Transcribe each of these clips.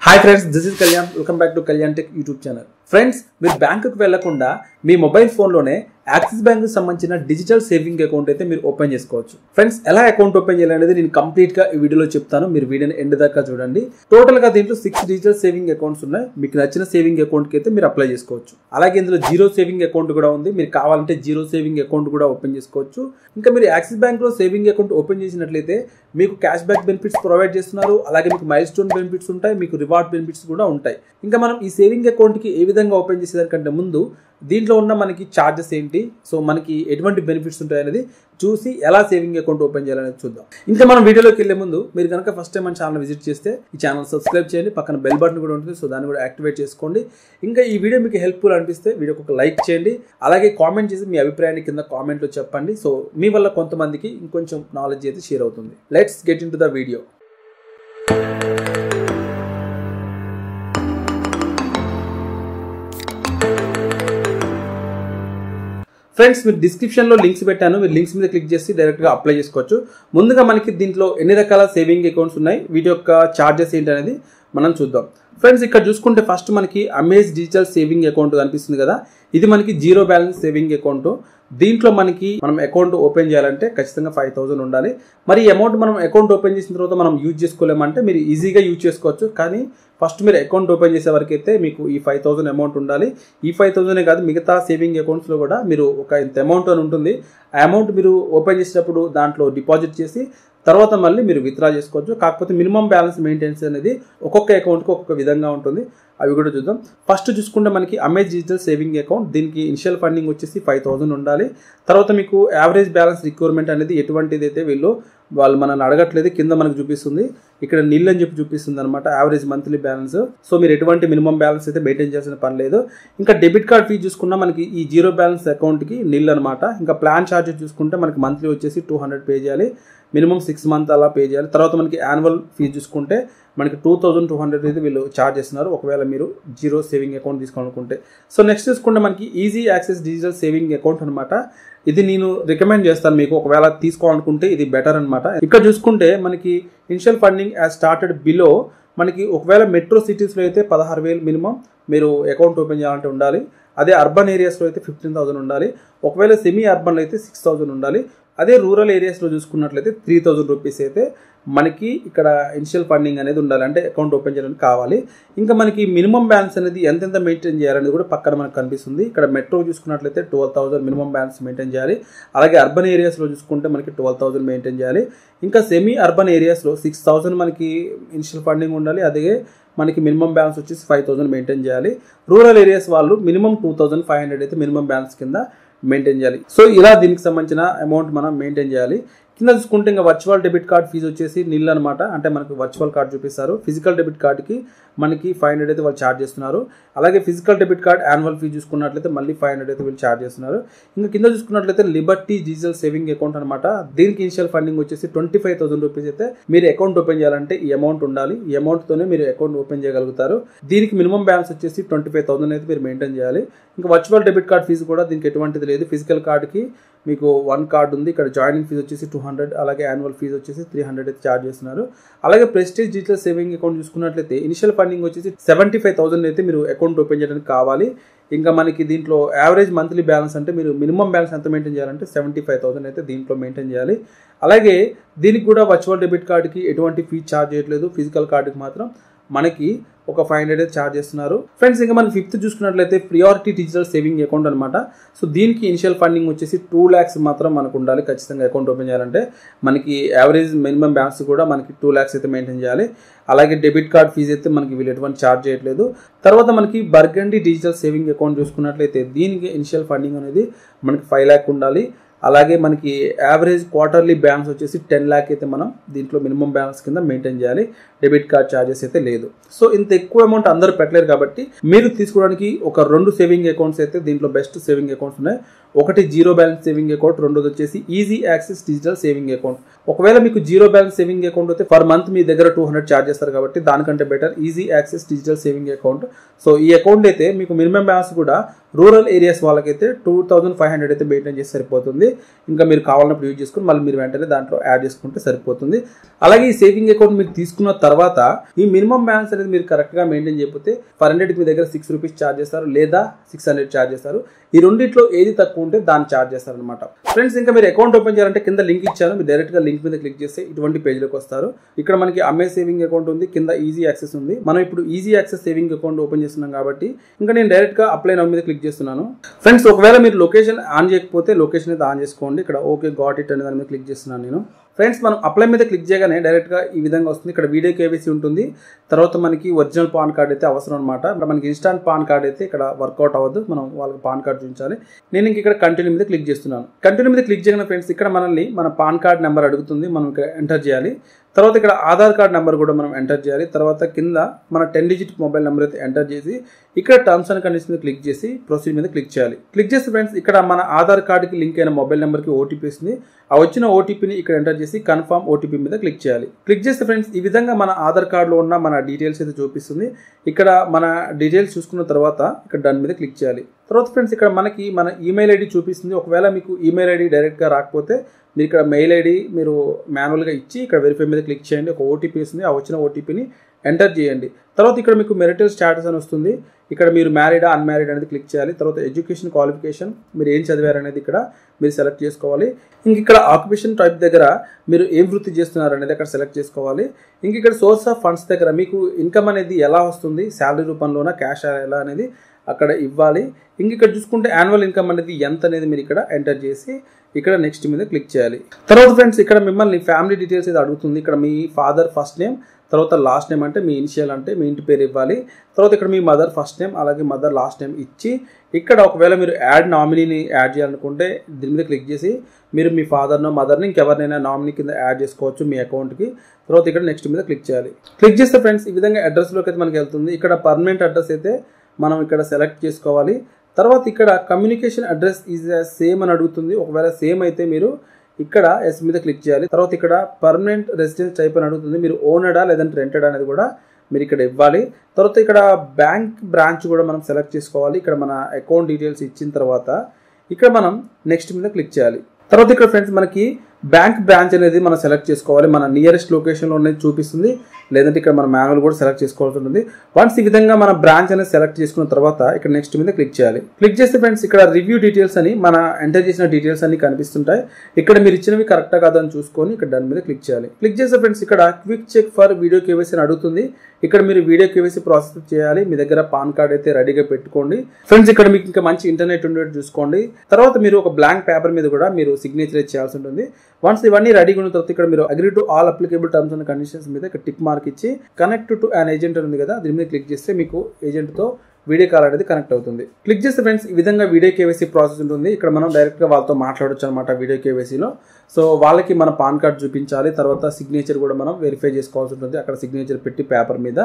Hi friends, this is Kalyan. Welcome back to Kalyan Tech YouTube channel. Friends, మీరు బ్యాంకుకు వెళ్లకుండా మీ mobile phone లోనే axis bank కి సంబంధించిన డిజిటల్ సేవింగ్ అకౌంట్ అయితే మీరు ఓపెన్ చేసుకోవచ్చు. ఫ్రెండ్స్, ఎలా అకౌంట్ ఓపెన్ చేయాలనేది నేను కంప్లీట్ గా ఈ వీడియోలో చెప్తాను. మీరు వీడియోని ఎండ్ దాకా చూడండి. టోటల్ గా దీంట్లో 6 డిజిటల్ సేవింగ్ అకౌంట్స్ ఉన్నాయి. మీకు నచ్చిన సేవింగ్ అకౌంట్ కి అయితే మీరు అప్లై చేసుకోవచ్చు. అలాగే ఇందులో జీరో సేవింగ్ అకౌంట్ కూడా ఉంది. మీరు కావాలంటే జీరో సేవింగ్ అకౌంట్ కూడా ఓపెన్ చేసుకోవచ్చు. ఇంకా మీరు యాక్సిస్ బ్యాంక్ లో సేవింగ్ అకౌంట్ ఓపెన్ చేసినట్లయితే మీకు క్యాష్ బ్యాక్ బెనిఫిట్స్ ప్రొవైడ్ చేస్తున్నారు. అలాగే మీకు మైల్ స్టోన్ బెనిఫిట్స్ ఉంటాయి, మీకు రివార్డ్ బెనిఫిట్స్ కూడా ఉంటాయి. ఇంకా మనం ఈ సేవింగ్ అకౌంట్ కి ఏ విధంగా ఓపెన్ చేసేదానికంటే ముందు దీంట్లో ఉన్న మనకి ఛార్జెస్ ఏంటి, సో మనకి ఎటువంటి బెనిఫిట్స్ ఉంటాయి అనేది చూసి ఎలా సేవింగ్ అకౌంట్ ఓపెన్ చేయాలనేది చూద్దాం. ఇంకా మనం వీడియోలోకి వెళ్లే ముందు మీరు కనుక ఫస్ట్ టైం మన ఛానల్ విజిట్ చేస్తే ఈ ఛానల్ సబ్స్క్రైబ్ చేయండి, పక్కన బెల్ బటన్ కూడా ఉంటుంది, సో దాన్ని కూడా యాక్టివేట్ చేసుకోండి. ఇంకా ఈ వీడియో మీకు హెల్ప్ఫుల్ అనిపిస్తే వీడియోకి ఒక లైక్ చేయండి, అలాగే కామెంట్ చేసి మీ అభిప్రాయాన్ని కింద కామెంట్లో చెప్పండి. సో మీ వల్ల కొంతమందికి ఇంకొంచెం నాలెడ్జ్ అయితే షేర్ అవుతుంది. Let's get in to the video. Friends, మీరు డిస్క్రిప్షన్లో లింక్స్ పెట్టాను, మీరు లింక్స్ మీద క్లిక్ చేసి డైరెక్ట్గా అప్లై చేసుకోవచ్చు. ముందుగా మనకి దీంట్లో ఎన్ని రకాల సేవింగ్ అకౌంట్స్ ఉన్నాయి, వీటి యొక్క ఛార్జెస్ ఏంటి అనేది మనం చూద్దాం. ఫ్రెండ్స్, ఇక్కడ చూసుకుంటే ఫస్ట్ మనకి అమేజ్ డిజిటల్ సేవింగ్ అకౌంట్ కనిపిస్తుంది కదా, ఇది మనకి జీరో బ్యాలెన్స్ సేవింగ్ అకౌంట్. దీంట్లో మనకి మనం అకౌంట్ ఓపెన్ చేయాలంటే ఖచ్చితంగా 5,000 ఉండాలి. మరి ఈ అమౌంట్ మనం అకౌంట్ ఓపెన్ చేసిన తర్వాత మనం యూజ్ చేసుకోలేమంటే మీరు ఈజీగా యూజ్ చేసుకోవచ్చు. కానీ ఫస్ట్ మీరు అకౌంట్ ఓపెన్ చేసే వరకు అయితే మీకు ఈ 5,000 అమౌంట్ ఉండాలి. ఈ 5,000 కాదు, మిగతా సేవింగ్ అకౌంట్స్లో కూడా మీరు ఒక ఇంత అమౌంట్ అని ఉంటుంది. ఆ అమౌంట్ మీరు ఓపెన్ చేసేటప్పుడు దాంట్లో డిపాజిట్ చేసి తర్వాత మళ్ళీ మీరు విత్డ్రా చేసుకోవచ్చు. కాకపోతే మినిమం బ్యాలెన్స్ మెయింటెనెన్స్ అనేది ఒక్కొక్క అకౌంట్కి ఒక్కొక్క విధంగా ఉంటుంది. అవి కూడా చూద్దాం. ఫస్ట్ చూసుకుంటే మనకి అమేజ్ డిజిటల్ సేవింగ్ అకౌంట్, దీనికి ఇనిషియల్ ఫండింగ్ వచ్చేసి 5,000 ఉండాలి. తర్వాత మీకు యావరేజ్ బ్యాలెన్స్ రిక్వైర్మెంట్ అనేది ఎటువంటిది అయితే వాళ్ళు మనల్ని అడగట్లేదు, కింద మనకు చూపిస్తుంది, ఇక్కడ నిల్ అని చెప్పి చూపిస్తుంది అనమాట, యావరేజ్ మంత్లీ బ్యాలెన్స్. సో మీరు ఎటువంటి మినిమం బ్యాలెన్స్ అయితే మెయింటైన్ చేయాల్సిన పని లేదు. ఇంకా డెబిట్ కార్డ్ ఫీ చూసుకున్నా మనకి ఈ జీరో బ్యాలెన్స్ అకౌంట్కి నిల్ అనమాట. ఇంకా ప్లాన్ ఛార్జెస్ చూసుకుంటే మనకి మంత్లీ వచ్చేసి 200 పే చేయాలి, మినిమం 6 మంత్ అలా పే చేయాలి. తర్వాత మనకి యాన్యువల్ ఫీజు చూసుకుంటే మనకి 2,200 అయితే వీళ్ళు ఛార్జ్ చేస్తున్నారు ఒకవేళ మీరు జీరో సేవింగ్ అకౌంట్ తీసుకోవాలనుకుంటే. సో నెక్స్ట్ చూసుకుంటే మనకి easy access digital saving account అనమాట. ఇది నేను రికమెండ్ చేస్తాను మీకు, ఒకవేళ తీసుకోవాలనుకుంటే ఇది బెటర్ అనమాట. ఇక్కడ చూసుకుంటే మనకి initial funding as started below మనకి ఒకవేళ మెట్రో సిటీస్లో అయితే 16,000 మినిమం మీరు అకౌంట్ ఓపెన్ చేయాలంటే ఉండాలి. అదే అర్బన్ ఏరియాస్లో అయితే 15,000 ఉండాలి. ఒకవేళ సెమీ అర్బన్లో అయితే 6,000 ఉండాలి. అదే రూరల్ ఏరియాస్లో చూసుకున్నట్లయితే 3,000 రూపీస్ అయితే మనకి ఇక్కడ ఇనిషియల్ ఫండింగ్ అనేది ఉండాలి, అంటే అకౌంట్ ఓపెన్ చేయడానికి కావాలి. ఇంకా మనకి మినిమం బ్యాలెన్స్ అనేది ఎంతెంత మెయింటైన్ చేయాలనేది కూడా పక్కన మనకు కనిపిస్తుంది. ఇక్కడ మెట్రో చూసుకున్నట్లయితే 12,000 మినిమం బ్యాలెన్స్ మెయింటైన్ చేయాలి. అలాగే అర్బన్ ఏరియాస్లో చూసుకుంటే మనకి 12,000 మెయింటైన్ చేయాలి. ఇంకా సెమీ అర్బన్ ఏరియాస్లో 6,000 మనకి ఇనిషియల్ ఫండింగ్ ఉండాలి. అదే మనకి మినిమం బ్యాలెన్స్ వచ్చేసి 5,000 మెయింటైన్ చేయాలి. రూరల్ ఏరియాస్ వాళ్ళు మినిమం 2,500 అయితే మినిమం బ్యాలెన్స్ కింద మెయింటైన్ చేయాలి. సో ఇలా దీనికి సంబంధించిన అమౌంట్ మనం మెయింటైన్ చేయాలి. కింద చూసుకుంటే ఇంకా వర్చువల్ డెబిట్ కార్డ్ ఫీజు వచ్చేసి నిల్ అనమాట, అంటే మనకు వర్చువల్ కార్డ్ చూపిస్తారు. ఫిజికల్ డెబిట్ కార్డ్కి మనకి 500 అయితే వాళ్ళు ఛార్జ్ చేస్తున్నారు. అలాగే physical debit card annual fee చూసుకున్నట్లయితే మళ్ళీ 500 అయితే వీళ్ళు ఛార్జ్ చేస్తున్నారు. ఇంకా కింద చూసుకున్నట్లయితే లిబర్టీ డిజిటల్ సేవింగ్ అకౌంట్ అనమాట. దీనికి ఇనిషియల్ ఫండింగ్ వచ్చేసి 25,000 రూపీస్ అయితే మీరు అకౌంట్ ఓపెన్ చేయాలంటే ఈ అమౌంట్ ఉండాలి. ఈ అమౌంట్తోనే మీరు అకౌంట్ ఓపెన్ చేయగలుగుతారు. దీనికి మినిమం బ్యాలెన్స్ వచ్చేసి 25,000 అయితే మీరు మెయింటైన్ చేయాలి. ఇంకా వర్చువల్ డెబిట్ కార్డ్ ఫీజు కూడా దీనికి ఎటువంటిది లేదు. ఫిజికల్ కార్డ్కి మీకు 1 కార్డ్ ఉంది. ఇక్కడ జాయినింగ్ ఫీజు వచ్చేసి 200, అలాగే యాన్యువల్ ఫీజు వచ్చేసి 300 అయితే ఛార్జ్ చేస్తున్నారు. అలాగే ప్రెస్టీజ్ డిజిటల్ సేవింగ్ అకౌంట్ చూసుకున్నట్లయితే ఇనిషియల్ ఫండింగ్ వచ్చేసి 75,000 అయితే మీరు అకౌంట్ ఓపెన్ చేయడానికి కావాలి. ఇంకా మనకి దీంట్లో యావరేజ్ మంత్లీ బ్యాలెన్స్ అంటే మీరు మినిమం బ్యాలెన్స్ ఎంత మెయింటైన్ చేయాలంటే 75,000 అయితే దీంట్లో మెయింటైన్ చేయాలి. అలాగే దీనికి కూడా వర్చువల్ డెబిట్ కార్డ్కి ఎటువంటి ఫీ ఛార్జ్ చేయట్లేదు. ఫిజికల్ కార్డుకి మాత్రం మనకి ఒక 500 ఛార్జ్ చేస్తున్నారు. ఫ్రెండ్స్, ఇంకా మనం 5th చూసుకున్నట్లయితే ప్రియారిటీ డిజిటల్ సేవింగ్ అకౌంట్ అనమాట. సో దీనికి ఇనిషియల్ ఫండింగ్ వచ్చేసి 2 lakhs మాత్రం మనకు ఉండాలి ఖచ్చితంగా అకౌంట్ ఓపెన్ చేయాలంటే. మనకి యావరేజ్ మినిమం బ్యాలెన్స్ కూడా మనకి 2 lakhs అయితే మెయింటైన్ చేయాలి. అలాగే డెబిట్ కార్డ్ ఫీజు అయితే మనకి వీళ్ళు ఎటువంటి ఛార్జ్ చేయట్లేదు. తర్వాత మనకి బర్గండీ డిజిటల్ సేవింగ్ అకౌంట్ చూసుకున్నట్లయితే దీనికి ఇనిషియల్ ఫండింగ్ అనేది మనకి 5 lakh ఉండాలి. అలాగే మనకి యావరేజ్ క్వార్టర్లీ బ్యాలెన్స్ వచ్చేసి 10 lakh అయితే మనం దీంట్లో మినిమం బ్యాలెన్స్ కింద మెయింటైన్ చేయాలి. డెబిట్ కార్డ్ ఛార్జెస్ అయితే లేదు. సో ఇంత ఎక్కువ అమౌంట్ అందరూ పెట్టలేరు కాబట్టి మీరు తీసుకోవడానికి ఒక 2 సేవింగ్ అకౌంట్స్ అయితే దీంట్లో బెస్ట్ సేవింగ్ అకౌంట్స్ ఉన్నాయి. ఒకటి జీరో బ్యాలెన్స్ సేవింగ్ అకౌంట్, రెండోది వచ్చేసి easy access digital saving account. ఒకవేళ మీకు జీరో బ్యాలెన్స్ సేవింగ్ అకౌంట్ అయితే పర్ మంత్ మీ దగ్గర 200 ఛార్జ్ చేస్తారు కాబట్టి దానికంటే better easy access digital saving account. So ఈ అకౌంట్ అయితే మీకు మినిమం బ్యాలెన్స్ కూడా రూరల్ ఏరియాస్ వాళ్ళకైతే 2,500 అయితే మెయింటైన్ చేసి సరిపోతుంది. ఇంకా మీరు కావాలన్నప్పుడు యూజ్ చేసుకుని మళ్ళీ మీరు వెంటనే దాంట్లో యాడ్ చేసుకుంటే సరిపోతుంది. అలాగే ఈ సేవింగ్ అకౌంట్ మీరు తీసుకున్న తర్వాత ఈ మినిమం బ్యాలెన్స్ అనేది మీరు కరెక్ట్గా మెయింటైన్ చేయకపోతే పర్ 100కి మీ దగ్గర 6 రూపీస్ ఛార్జ్ చేస్తారు లేదా 600 ఛార్జ్ చేస్తారు. ఈ రెండిట్లో ఏది తక్కువ ఉంటే దాన్ని ఛార్జ్ చేస్తారనమాట. ఫ్రెండ్స్ ఇంకా మీరు అకౌంట్ ఓపెన్ చేయాలంటే కింద లింక్ ఇచ్చాను, మీరు డైరెక్ట్గా లింక్ మీద క్లిక్ చేస్తే ఇటువంటి పేజ్లోకి వస్తారు. ఇక్కడ మనకి అమెజ్ సేవింగ్ అకౌంట్ ఉంది, కింద ఈజీ యాక్సెస్ ఉంది. మనం ఇప్పుడు easy access saving account open చేస్తున్నాం కాబట్టి ఇంకా నేను డైరెక్ట్గా అప్లై నౌ మీద క్లిక్ చేస్తున్నాను. ఫ్రెండ్స్ ఒకవేళ మీరు లొకేషన్ ఆన్ చేయకపోతే లొకేషన్ అయితే ఆన్ చేసుకోండి. ఇక్కడ ఓకే గాట్ ఇట్ అనే దాని మీద క్లిక్ చేస్తున్నాను నేను. ఫ్రెండ్స్ మనం అప్లై మీద క్లిక్ చేయగానే డైరెక్ట్గా ఈ విధంగా వస్తుంది. ఇక్కడ వీడియో కేవైసీ ఉంటుంది, తర్వాత మనకి ఒరిజినల్ పాన్ కార్డ్ అయితే అవసరం అనమాట. మనకి ఇన్స్టాంట్ పాన్ కార్డ్ అయితే ఇక్కడ వర్కౌట్ అవ్వదు, మనం వాళ్ళకి పాన్ కార్డ్ చూపించాలి. నేను ఇంక ఇక్కడ కంటిన్యూ మీద క్లిక్ చేస్తున్నాను. కంటిన్యూ మీద క్లిక్ చేయగానే ఫ్రెండ్స్ ఇక్కడ మనల్ని మన పాన్ కార్డ్ నెంబర్ అడుగుతుంది, మనం ఇక్కడ ఎంటర్ చేయాలి. తర్వాత ఇక్కడ ఆధార్ కార్డ్ నెంబర్ కూడా మనం ఎంటర్ చేయాలి. తర్వాత కింద మన 10 డిజిట్ మొబైల్ నెంబర్ అయితే ఎంటర్ చేసి ఇక్కడ టర్మ్స్ అండ్ కండిషన్స్ మీద క్లిక్ చేసి ప్రొసీడ్ మీద క్లిక్ చేయాలి. క్లిక్ చేస్తే ఫ్రెండ్స్ ఇక్కడ మన ఆధార్ కార్డుకి లింక్ అయిన మొబైల్ నెంబర్కి ఓటీపీ వస్తుంది. ఆ వచ్చిన ఓటీపీని ఇక్కడ ఎంటర్ చేసి కన్ఫర్మ్ ఓటీపీ మీద క్లిక్ చేయాలి. క్లిక్ చేస్తే ఫ్రెండ్స్ ఈ విధంగా మన ఆధార్ కార్డులో ఉన్న మన డీటెయిల్స్ అయితే చూపిస్తుంది. ఇక్కడ మన డీటెయిల్స్ చూసుకున్న తర్వాత ఇక్కడ డన్ మీద క్లిక్ చేయాలి. తర్వాత ఫ్రెండ్స్ ఇక్కడ మనకి మన ఈమెయిల్ ఐడి చూపిస్తుంది. ఒకవేళ మీకు ఈమెయిల్ ఐడి డైరెక్ట్గా రాకపోతే మీరు ఇక్కడ మెయిల్ ఐడి మీరు మాన్యువల్గా ఇచ్చి ఇక్కడ వెరిఫై మీద క్లిక్ చేయండి. ఒక ఓటీపీ వస్తుంది, ఆ వచ్చిన ఓటీపీని ఎంటర్ చేయండి. తర్వాత ఇక్కడ మీకు మెరిటల్ స్టేటస్ అని వస్తుంది. ఇక్కడ మీరు మ్యారీడా అన్మ్యారీడ్ అనేది క్లిక్ చేయాలి. తర్వాత ఎడ్యుకేషన్ క్వాలిఫికేషన్ మీరు ఏం చదివారు అనేది ఇక్కడ మీరు సెలెక్ట్ చేసుకోవాలి. ఇంక ఇక్కడ ఆక్యుపేషన్ టైప్ దగ్గర మీరు ఏం వృత్తి చేస్తున్నారు అనేది అక్కడ సెలెక్ట్ చేసుకోవాలి. ఇంక ఇక్కడ సోర్స్ ఆఫ్ ఫండ్స్ దగ్గర మీకు ఇన్కమ్ అనేది ఎలా వస్తుంది, శాలరీ రూపంలోనా క్యాష్ ఎలా అనేది అక్కడ ఇవ్వాలి. ఇంక ఇక్కడ చూసుకుంటే యాన్యువల్ ఇన్కమ్ అనేది ఎంత అనేది మీరు ఇక్కడ ఎంటర్ చేసి ఇక్కడ నెక్స్ట్ మీద క్లిక్ చేయాలి. తర్వాత ఫ్రెండ్స్ ఇక్కడ మిమ్మల్ని ఫ్యామిలీ డీటెయిల్స్ అయితే అడుగుతుంది. ఇక్కడ మీ ఫాదర్ ఫస్ట్ నేమ్, తర్వాత లాస్ట్ నేమ్ అంటే మీ ఇనిషియల్ అంటే మీ ఇంటి పేరు ఇవ్వాలి. తర్వాత ఇక్కడ మీ మదర్ ఫస్ట్ నేమ్ అలాగే మదర్ లాస్ట్ నేమ్ ఇచ్చి ఇక్కడ ఒకవేళ మీరు యాడ్ నామినీని యాడ్ చేయాలనుకుంటే దీని మీద క్లిక్ చేసి మీరు మీ ఫాదర్నో మదర్ని ఇంకెవరినైనా నామినీ కింద యాడ్ చేసుకోవచ్చు మీ అకౌంట్కి. తర్వాత ఇక్కడ నెక్స్ట్ మీద క్లిక్ చేయాలి. క్లిక్ చేస్తే ఫ్రెండ్స్ ఈ విధంగా అడ్రస్లోకి అయితే మనకి వెళ్తుంది. ఇక్కడ పర్మనెంట్ అడ్రస్ అయితే మనం ఇక్కడ సెలెక్ట్ చేసుకోవాలి. తర్వాత ఇక్కడ కమ్యూనికేషన్ అడ్రస్ ఈజ్ సేమ్ అని అడుగుతుంది. ఒకవేళ సేమ్ అయితే మీరు ఇక్కడ ఎస్ మీద క్లిక్ చేయాలి. తర్వాత ఇక్కడ పర్మనెంట్ రెసిడెన్స్ టైప్ అని అడుగుతుంది. మీరు ఓనడా లేదంటే రెంటెడ్ అనేది కూడా మీరు ఇక్కడ ఇవ్వాలి. తర్వాత ఇక్కడ బ్యాంక్ బ్రాంచ్ కూడా మనం సెలెక్ట్ చేసుకోవాలి. ఇక్కడ మన అకౌంట్ డీటెయిల్స్ ఇచ్చిన తర్వాత ఇక్కడ మనం నెక్స్ట్ మీద క్లిక్ చేయాలి. తర్వాత ఇక్కడ ఫ్రెండ్స్ మనకి బ్యాంక్ బ్రాంచ్ అనేది మనం సెలెక్ట్ చేసుకోవాలి. మన నియరెస్ట్ లొకేషన్లో అనేది చూపిస్తుంది, లేదంటే ఇక్కడ మన మాన్యువల్ కూడా సెలెక్ట్ చేసుకోవాల్సి ఉంటుంది. వన్స్ ఈ విధంగా మన బ్రాంచ్ అనేది సెలెక్ట్ చేసుకున్న తర్వాత ఇక్కడ నెక్స్ట్ మీద క్లిక్ చేయాలి. క్లిక్ చేస్తే ఫ్రెండ్స్ ఇక్కడ రివ్యూ డీటెయిల్స్ అని మన ఎంటర్ చేసిన డీటెయిల్స్ అన్ని కనిపిస్తుంటాయి. ఇక్కడ మీరు ఇచ్చినవి కరెక్టా కాదా అని చూసుకొని ఇక్కడ డన్ మీద క్లిక్ చేయాలి. క్లిక్ చేస్తే ఫ్రెండ్స్ ఇక్కడ quick check for video KYC అని అడుగుతుంది. ఇక్కడ మీరు వీడియో కేవైసీ ప్రాసెస్ చేయాలి. మీ దగ్గర పాన్ కార్డ్ అయితే రెడీగా పెట్టుకోండి. ఫ్రెండ్స్ ఇక్కడ మీకు ఇంకా మంచి ఇంటర్నెట్ ఉండేది చూసుకోండి. తర్వాత మీరు ఒక బ్లాంక్ పేపర్ మీద కూడా మీరు సిగ్నేచర్ చేయాల్సి ఉంటుంది. వన్స్ ఇవన్నీ రెడీగా ఉన్న తర్వాత ఇక్కడ మీరు agree to all applicable terms and conditions మీద ఇక్కడ టిక్ మార్క్ ఇచ్చి కనెక్ట్ టు అన్ ఏజెంట్ ఉంది కదా, దీని మీద క్లిక్ చేస్తే మీకు ఏజెంట్తో వీడియో కాల్ అనేది కనెక్ట్ అవుతుంది. క్లిక్ చేస్తే ఫ్రెండ్స్ ఈ విధంగా వీడియో కేవైసీ ప్రాసెస్ ఉంటుంది. ఇక్కడ మనం డైరెక్ట్గా వాళ్ళతో మాట్లాడొచ్చు అనమాట వీడియో కేవైసీలో. సో వాళ్ళకి మన పాన్ కార్డ్ చూపించాలి. తర్వాత సిగ్నేచర్ కూడా మనం వెరిఫై చేసుకోవాల్సి ఉంటుంది, అక్కడ సిగ్నేచర్ పెట్టి పేపర్ మీద.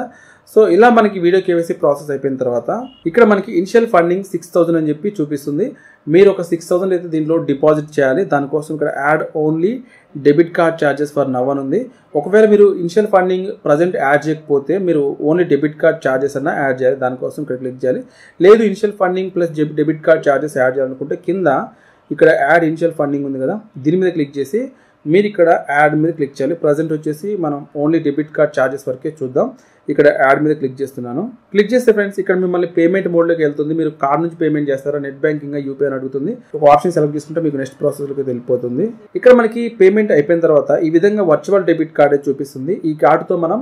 సో ఇలా మనకి వీడియో కేవైసీ ప్రాసెస్ అయిపోయిన తర్వాత ఇక్కడ మనకి ఇనిషియల్ ఫండింగ్ 6,000 అని చెప్పి చూపిస్తుంది. మీరు ఒక 6,000 అయితే దీంట్లో డిపాజిట్ చేయాలి. దానికోసం ఇక్కడ add only debit card charges for now అని ఉంది. ఒకవేళ మీరు ఇనిషియల్ ఫండింగ్ ప్రజెంట్ యాడ్ చేయకపోతే మీరు ఓన్లీ డెబిట్ కార్డ్ ఛార్జెస్ అన్న యాడ్ చేయాలి. దానికోసం ఇక్కడ క్లిక్ చేయాలి. లేదు initial funding plus debit card charges add చేయాలనుకుంటే కింద ఇక్కడ యాడ్ ఇనిషియల్ ఫండింగ్ ఉంది కదా, దీని మీద క్లిక్ చేసి మీరు ఇక్కడ యాడ్ మీద క్లిక్ చేయాలి. ప్రజెంట్ వచ్చేసి మనం ఓన్లీ డెబిట్ కార్డ్ ఛార్జెస్ వరకే చూద్దాం. ఇక్కడ యాడ్ మీద క్లిక్ చేస్తున్నాను. క్లిక్ చేస్తే ఫ్రెండ్స్ ఇక్కడ మిమ్మల్ని పేమెంట్ మోడ్లోకి వెళ్తుంది. మీరు కార్డ్ నుంచి పేమెంట్ చేస్తారా, నెట్ బ్యాంకింగ్ యూపీఐ అని అడుగుతుంది. ఒక ఆప్షన్ సెలెక్ట్ చేసుకుంటే మీకు నెక్స్ట్ ప్రాసెస్లోకి వెళ్ళిపోతుంది. ఇక్కడ మనకి పేమెంట్ అయిపోయిన తర్వాత ఈ విధంగా వర్చువల్ డెబిట్ కార్డ్ చూపిస్తుంది. ఈ కార్డుతో మనం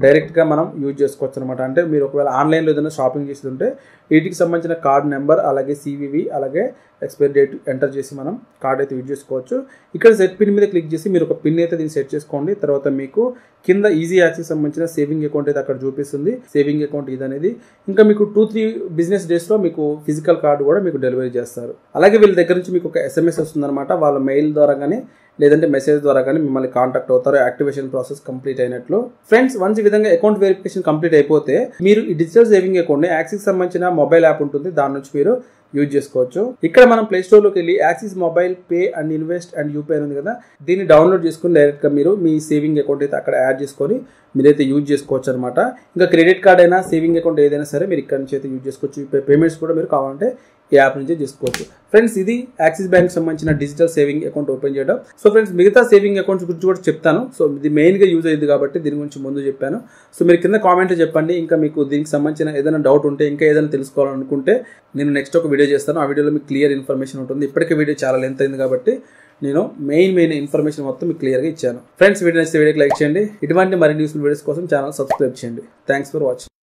డైరెక్ట్గా మనం యూజ్ చేసుకోవచ్చు అనమాట. అంటే మీరు ఒకవేళ ఆన్లైన్లో ఏదైనా షాపింగ్ చేస్తుంటే వీటికి సంబంధించిన కార్డ్ నెంబర్ అలాగే సివివి అలాగే ఎక్స్పైరీ డేట్ ఎంటర్ చేసి మనం కార్డ్ అయితే యూజ్ చేసుకోవచ్చు. ఇక్కడ సెట్ పిన్ మీద క్లిక్ చేసి మీరు ఒక పిన్ అయితే దీన్ని సెట్ చేసుకోండి. తర్వాత మీకు కింద ఈజీ యాక్సెస్ సంబంధించిన సేవింగ్ అకౌంట్ అయితే అక్కడ చూపిస్తుంది. సేవింగ్ అకౌంట్ ఇది అనేది ఇంకా మీకు 2-3 బిజినెస్ డేస్లో మీకు ఫిజికల్ కార్డు కూడా మీకు డెలివరీ చేస్తారు. అలాగే వీళ్ళ దగ్గర నుంచి మీకు ఒక SMS వస్తుందన్నమాట. వాళ్ళ మెయిల్ ద్వారా కానీ లేదంటే మెసేజ్ ద్వారా కానీ మిమ్మల్ని కాంటాక్ట్ అవుతారు. యాక్టివేషన్ ప్రాసెస్ కంప్లీట్ అయినట్లు. ఫ్రెండ్స్ వన్స్ ఈ విధంగా అకౌంట్ వెరిఫికేషన్ కంప్లీట్ అయిపోతే మీరు ఈ డిజిటల్ సేవింగ్ అకౌంట్ యాక్సిస్ సంబంధించిన మొబైల్ యాప్ ఉంటుంది, దాని నుంచి మీరు యూజ్ చేసుకోవచ్చు. ఇక్కడ మనం ప్లే స్టోర్లోకి వెళ్ళి axis mobile pay and invest and UPI ఉంది కదా, దీన్ని డౌన్లోడ్ చేసుకుని డైరెక్ట్గా మీరు మీ సేవింగ్ అకౌంట్ అయితే అక్కడ యాడ్ చేసుకొని మీరైతే యూజ్ చేసుకోవచ్చు అనమాట. ఇంకా క్రెడిట్ కార్డ్ అయినా సేవింగ్ అకౌంట్ ఏదైనా సరే మీరు ఇక్కడ నుంచి అయితే యూజ్ చేసుకోవచ్చు. పేమెంట్స్ కూడా మీరు కావాలంటే ఈ యాప్ నుంచి చేసుకోవచ్చు. ఫ్రెండ్స్ ఇది యాక్సిస్ బ్యాంక్ సంబంధించిన డిజిటల్ సేవింగ్ అకౌంట్ ఓపెన్ చేయడం. సో ఫ్రెండ్స్ మిగతా సేవింగ్ అకౌంట్స్ గురించి కూడా చెప్తాను. సో ఇది మెయిన్గా యూజ్ అయ్యింది కాబట్టి దీని గురించి ముందు చెప్పాను. సో మీరు కింద కామెంట్లో చెప్పండి. ఇంకా మీకు దీనికి సంబంధించిన ఏదైనా డౌట్ ఉంటే, ఇంకా ఏదైనా తెలుసుకోవాలనుకుంటే నేను నెక్స్ట్ ఒక వీడియో చేస్తాను. ఆ వీడియోలో మీకు క్లియర్ ఇన్ఫర్మేషన్ ఉంటుంది. ఇప్పటికే వీడియో చాలా లెంత్ అయింది కాబట్టి నేను మెయిన్ ఇన్ఫర్మేషన్ మొత్తం మీకు క్లియర్గా ఇచ్చాను. ఫ్రెండ్స్ వీడియో నచ్చితే వీడియోకి లైక్ చేయండి. ఇటువంటి మరిన్ని యూస్ఫుల్ వీడియోస్ కోసం ఛానల్ సబ్స్క్రైబ్ చేయండి. Thanks for watching.